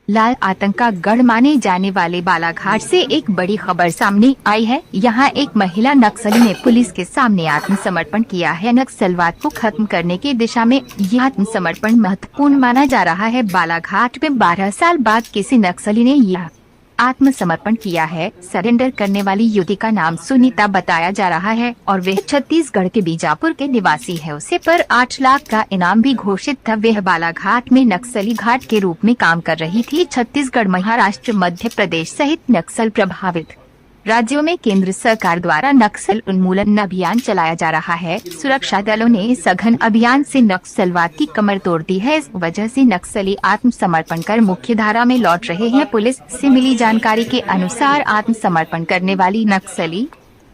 लाल आतंक का गढ़ माने जाने वाले बालाघाट से एक बड़ी खबर सामने आई है। यहाँ एक महिला नक्सली ने पुलिस के सामने आत्मसमर्पण किया है। नक्सलवाद को खत्म करने की दिशा में यह आत्मसमर्पण महत्वपूर्ण माना जा रहा है। बालाघाट में 12 साल बाद किसी नक्सली ने यह आत्मसमर्पण किया है। सरेंडर करने वाली युवती का नाम सुनीता बताया जा रहा है और वह छत्तीसगढ़ के बीजापुर के निवासी है। उसे पर 8 लाख का इनाम भी घोषित था। वह बालाघाट में नक्सली घाट के रूप में काम कर रही थी। छत्तीसगढ़, महाराष्ट्र, मध्य प्रदेश सहित नक्सल प्रभावित राज्यों में केंद्र सरकार द्वारा नक्सल उन्मूलन अभियान चलाया जा रहा है। सुरक्षा दलों ने सघन अभियान से नक्सलवाद की कमर तोड़ दी है। इस वजह से नक्सली आत्मसमर्पण कर मुख्य धारा में लौट रहे हैं। पुलिस से मिली जानकारी के अनुसार आत्मसमर्पण करने वाली नक्सली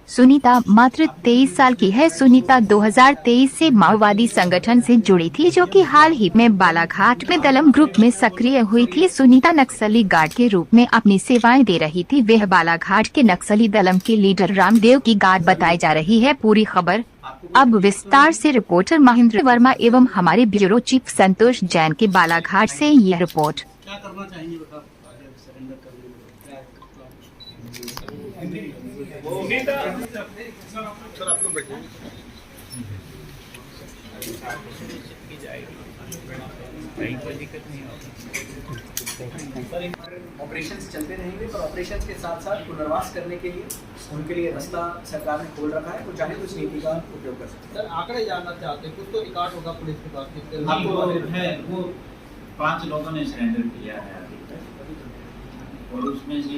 सुनीता मात्र 23 साल की है। सुनीता 2023 से माओवादी संगठन से जुड़ी थी, जो कि हाल ही में बालाघाट में दलम ग्रुप में सक्रिय हुई थी। सुनीता नक्सली गार्ड के रूप में अपनी सेवाएं दे रही थी। वह बालाघाट के नक्सली दलम के लीडर रामदेव की गार्ड बताई जा रही है। पूरी खबर अब विस्तार से रिपोर्टर महेंद्र वर्मा एवं हमारे ब्यूरो चीफ संतोष जैन के बालाघाट से यह रिपोर्ट। क्या करना चाहिए बताओ? सर आप लोग बैठे कोई दिक्कत नहीं होगी। ऑपरेशंस चलते रहेंगे, पर ऑपरेशंस के साथ साथ पुनर्वास करने के लिए उनके लिए रास्ता सरकार ने खोल रखा है। वो चाहे कुछ नीति का उपयोग कर सकते हैं। सर आंकड़े जानना चाहते हैं, कुछ तो रिकॉर्ड होगा पुलिस के पास कितने आपको है। वो 5 लोगों ने सरेंडर किया है अभी तक, और उसमें से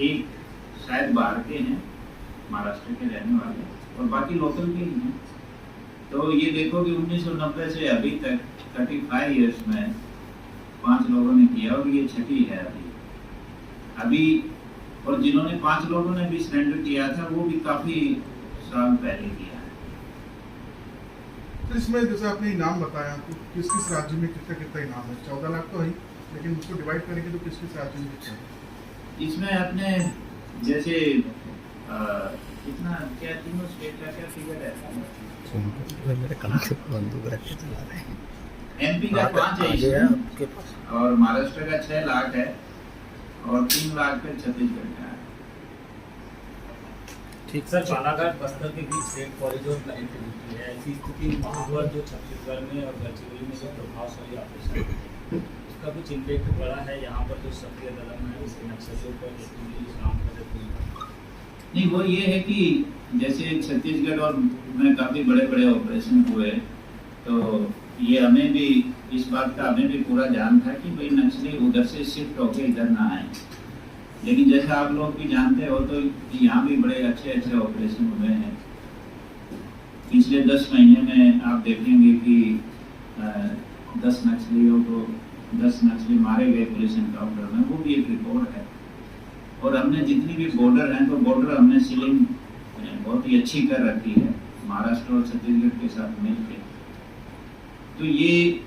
एक शायद बाहर के हैं, महाराष्ट्र के रहने वाले, और बाकी लोकल के ही हैं। तो ये देखो कि 1990 से अभी तक 35 इयर्स में 5 लोगों ने किया, और ये छठी है अभी। और जिन्होंने 5 लोगों ने भी सरेंडर किया था, वो भी काफी साल पहले किया है। तो इसमें जैसे आपने इनाम बताया, तो किस किस राज्य में कितना कितना इनाम है? 14 लाख तो है, लेकिन उसको डिवाइड करेंगे तो किस किस राज्य में कितना है? इसमें अपने जैसे कितना, क्या तीनों स्टेट का क्या फिगर है? मेरे काम से बंदूक रख के चला रहे हैं। एमपी का 5 है इसमें, और महाराष्ट्र का 6 लाख है, और 3 लाख पे छत्तीसगढ़ का है। ठीक सर, बालाघाट बस्तर के बीच स्टेट कॉरिडोर कनेक्टिविटी है। ऐसी स्थिति महाद्वार जो छत्तीसगढ़ में और गढ़चिरौली में जो प्रभावशाली ऑपरेशन उसका कुछ इम्पैक्ट बड़ा है। यहाँ पर जो सक्रिय दलम है उसके नक्सलियों पर काम कर रहे हैं। नहीं, वो ये है कि जैसे छत्तीसगढ़ और में काफी बड़े बड़े ऑपरेशन हुए, तो ये हमें भी इस बात का हमें भी पूरा ध्यान था कि भाई नक्सली उधर से शिफ्ट होके इधर ना आए। लेकिन जैसा आप लोग भी जानते हो, तो यहाँ भी बड़े अच्छे अच्छे ऑपरेशन हुए हैं। पिछले 10 महीने में आप देखेंगे कि 10 नक्सली मारे गए पुलिस एनकाउंटर में, वो भी एक रिकॉर्ड है। और हमने जितनी भी बॉर्डर हैं, तो बॉर्डर हमने सीलिंग बहुत ही अच्छी कर रखी है महाराष्ट्र और छत्तीसगढ़ के साथ मिलकर। तो ये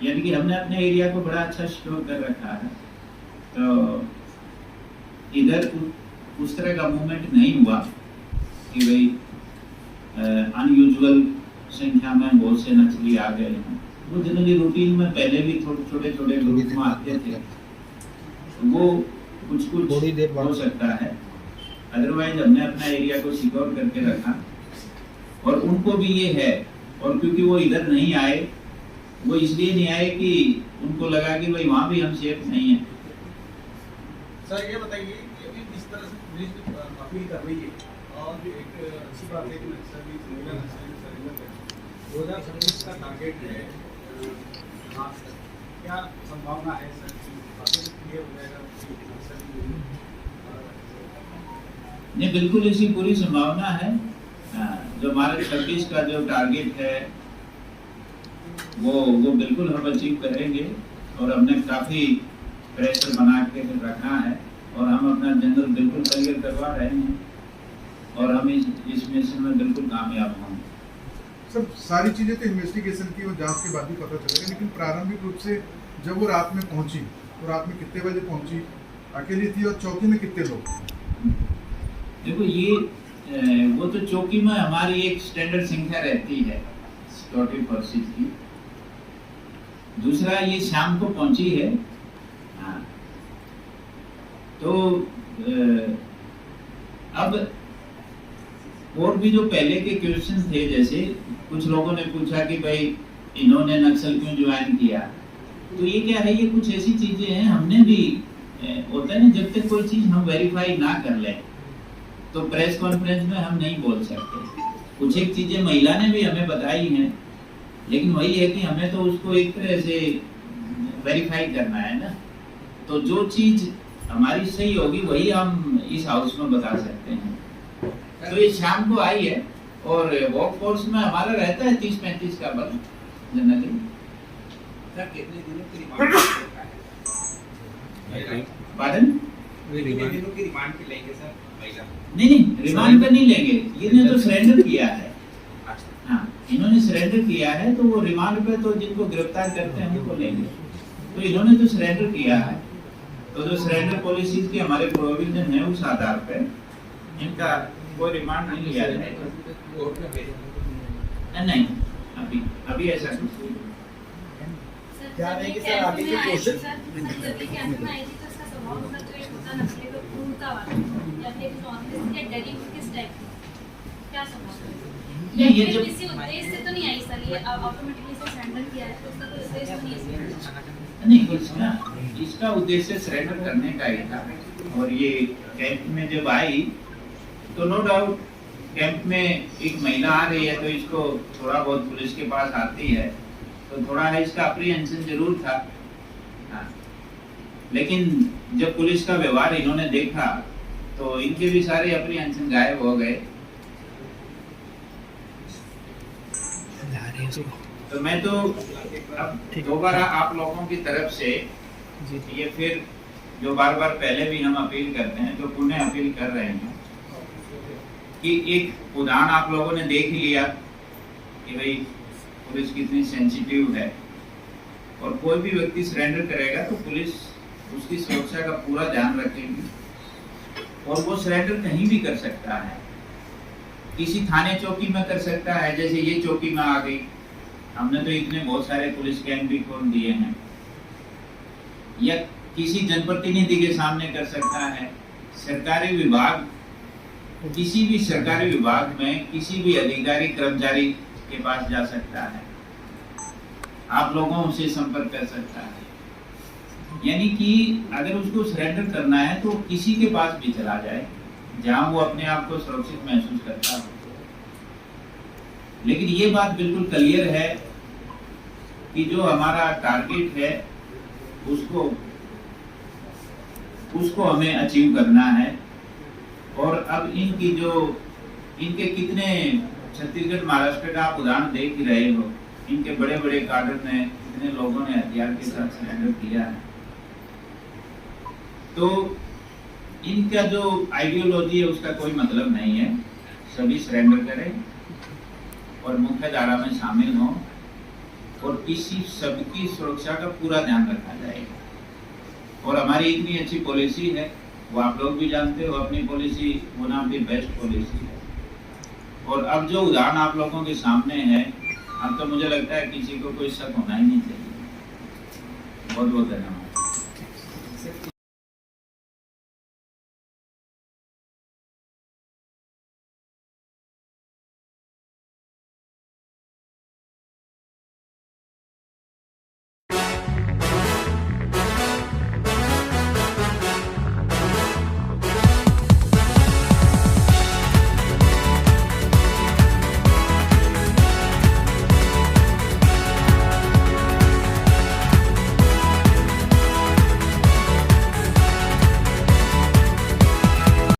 यानी कि हमने अपने एरिया को बड़ा अच्छा सिक्योर कर रखा है। तो इधर उस तरह का मूवमेंट नहीं हुआ कि भाई अनयूजुअल संख्या में बहुत से नक्सली आ गए हैं। वो जनरली रूटीन में पहले भी छोटे छोटे ग्रुप में आते थे, वो कुछ हो सकता है। अदरवाइज हमने अपना एरिया को सिक्योर करके रखा, और उनको भी ये है। और क्योंकि वो इधर नहीं आए, वो इसलिए नहीं आए कि उनको लगा कि भाई वहाँ भी हम सेफ नहीं है। सर ये बताइए कि अभी किस तरह से पुलिस अपील कर रही है, और एक अच्छी बात है कि नक्सली 2026 का टारगेट है। क्या संभावना है सर की बातों को क्लियर हो जाएगा? नहीं, बिल्कुल इसी पूरी संभावना है। जो हमारे 26 का जो टारगेट है, वो बिल्कुल हम अचीव करेंगे। और हमने काफ़ी प्रेशर बना के रखा है, और हम अपना जनरल बिल्कुल क्लियर करवा रहे हैं, और हम इस मिशन में बिल्कुल कामयाब होंगे। सब सारी चीज़ें तो इन्वेस्टिगेशन की और जांच के बाद ही पता चलेगा, लेकिन प्रारंभिक रूप से जब वो रात में पहुंची, तो रात में कितने बजे पहुंची, अकेली थी, और चौकी में कितने लोग? देखो, ये वो तो चौकी में हमारी एक स्टैंडर्ड संख्या रहती है सिक्योरिटी फोर्सेस की। दूसरा ये शाम को पहुंची है। हाँ, तो अब और भी जो पहले के क्वेश्चन थे, जैसे कुछ लोगों ने पूछा कि भाई इन्होंने नक्सल क्यों ज्वाइन किया, तो ये क्या है, ये कुछ ऐसी चीजें हैं, हमने भी होता है ना, जब तक कोई चीज हम वेरीफाई ना कर लें तो प्रेस कॉन्फ्रेंस में हम नहीं बोल सकते। कुछ एक चीजें महिला ने भी हमें बताई हैं, लेकिन वही है कि हमें तो उसको एक तरह से वेरीफाई करना है ना, तो जो चीज हमारी सही होगी वही हम इस हाउस में बता सकते हैं। तो ये शाम को आई है और वर्क फोर्स में हमारा रहता है 30-35 का बल जनरली। सर कितने दिनों की रिमांड है? पार्डन? कितने दिनों की रिमांड पे लेंगे सर महिला? नहीं, रिमांड पे नहीं लेंगे, इन्होंने तो सरेंडर किया है। हाँ, इन्होंने सरेंडर किया है, तो वो रिमांड पे तो जिनको गिरफ्तार करते हैं उनको लेंगे। तो इन्होंने तो सरेंडर किया है, तो जो सरेंडर पॉलिसीज के हमारे प्रोविजन है उस आधार पे इनका कोई रिमांड नहीं लिया जाएगा। नहीं, अभी ऐसा कुछ क्या रहेगी सर आगे की कोशिश? नहीं, ये जब उद्देश्य से तो नहीं आई सर, ये ऑटोमेटिकली से सरेंडर किया है, तो उसका कोई उद्देश्य तो नहीं है। नहीं, कुछ ना, इसका उद्देश्य सरेंडर करने का ही था। और ये कैंप में जब आई तो नो डाउट कैंप में एक महिला आ रही है, तो इसको थोड़ा बहुत पुलिस के पास आती है, तो थोड़ा है इसका अप्रीहेंशन जरूर था। हाँ, लेकिन जब पुलिस का व्यवहार इन्होंने देखा तो इनके भी सारे अप्रीहेंशन गायब हो गए। तो मैं तो अब दोबारा आप लोगों की तरफ से ये फिर जो बार बार पहले भी हम अपील करते हैं, तो पुनः अपील कर रहे हैं कि एक उदाहरण आप लोगों ने देख लिया कि भाई पुलिस कितनी सेंसिटिव है, और कोई भी व्यक्ति सरेंडर करेगा तो पुलिस उसकी सुरक्षा का पूरा ध्यान रखेगी, और वो सरेंडर कहीं भी कर सकता है, किसी थाने चौकी में कर सकता है, जैसे ये चौकी में आ गई, हमने तो इतने बहुत सारे पुलिस कैंप भी खोल दिए हैं, या किसी जनप्रतिनिधि के सामने कर सकता है, सरकारी विभाग, किसी भी सरकारी विभाग में किसी भी अधिकारी कर्मचारी के पास जा सकता है, आप लोगों से संपर्क कर सकता है। यानी कि अगर उसको सरेंडर करना है तो किसी के पास भी चला जाए जहां वो अपने आप को सुरक्षित महसूस करता हो। लेकिन ये बात बिल्कुल क्लियर है कि जो हमारा टारगेट है उसको हमें अचीव करना है। और अब इनके कितने छत्तीसगढ़ महाराष्ट्र का आप उदाहरण देख ही रहे हो, इनके बड़े बड़े काडर ने कितने लोगों ने हथियार के साथ सरेंडर किया है। तो इनका जो आइडियोलॉजी है उसका कोई मतलब नहीं है, सभी सरेंडर करें और मुख्य धारा में शामिल हों, और इसी सबकी सुरक्षा का पूरा ध्यान रखा जाएगा। और हमारी इतनी अच्छी पॉलिसी है, वो आप लोग भी जानते हो, अपनी policy one of the best policy है। और अब जो उदाहरण आप लोगों के सामने है, अब तो मुझे लगता है किसी को कोई शक होना ही नहीं चाहिए। बहुत बहुत धन्यवाद।